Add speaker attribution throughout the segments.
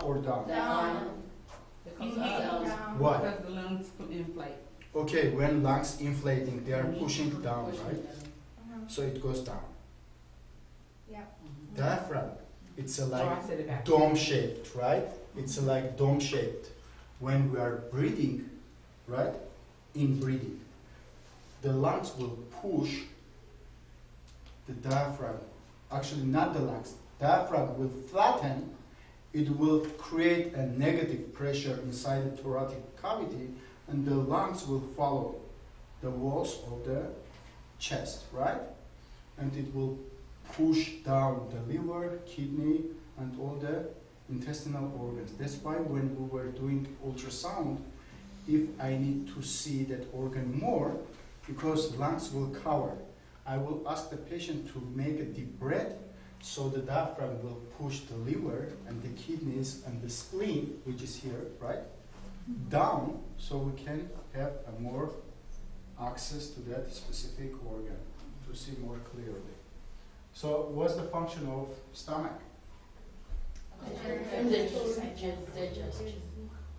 Speaker 1: up or down?
Speaker 2: Down.
Speaker 3: Because
Speaker 2: Down.
Speaker 1: Why?
Speaker 3: Because the lungs inflate.
Speaker 1: Okay, when lungs inflating, they are pushing down,
Speaker 3: Pushing
Speaker 1: right?
Speaker 3: down.
Speaker 1: So it goes down.
Speaker 2: Yeah.
Speaker 1: Diaphragm, it's a
Speaker 3: Oh, I
Speaker 1: like
Speaker 3: said it back.
Speaker 1: dome shaped, right? It's a like dome shaped. When we are breathing, right? In breathing, the lungs will push the diaphragm. Actually, not the lungs. Diaphragm will flatten. It will create a negative pressure inside the thoracic cavity, and the lungs will follow the walls of the chest, right? And it will push down the liver, kidney, and all the intestinal organs. That's why when we were doing ultrasound, if I need to see that organ more, because lungs will cover, I will ask the patient to make a deep breath so the diaphragm will push the liver and the kidneys and the spleen, which is here, right, down, so we can have a more access to that specific organ to see more clearly. So what's the function of stomach?
Speaker 2: Digestion.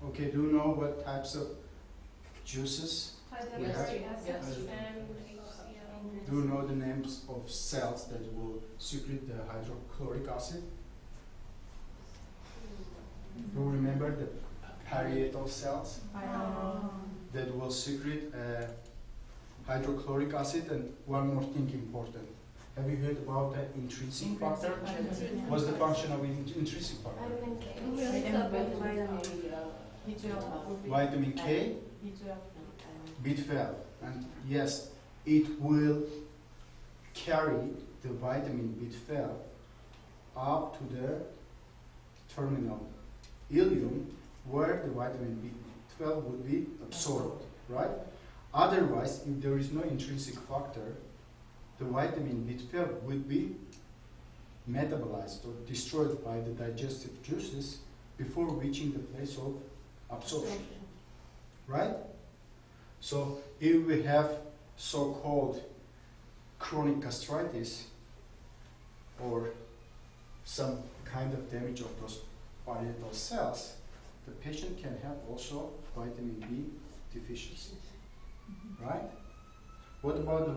Speaker 1: Okay, do you know what types of juices?
Speaker 2: Gastric
Speaker 1: Yes.
Speaker 2: acid and
Speaker 1: Do you know the names of cells that will secrete the hydrochloric acid? Do you remember the parietal cells that will secrete hydrochloric acid? And one more thing important. Have you heard about the intrinsic factor? What's the function of intrinsic factor? Vitamin K, B12. And yes, it will carry the vitamin B12 up to the terminal ileum where the vitamin B12 would be absorbed, right? Otherwise, if there is no intrinsic factor, the vitamin B12 would be metabolized or destroyed by the digestive juices before reaching the place of absorption, right? So if we have so-called chronic gastritis or some kind of damage of those parietal cells, the patient can have also vitamin B deficiency, right? What about the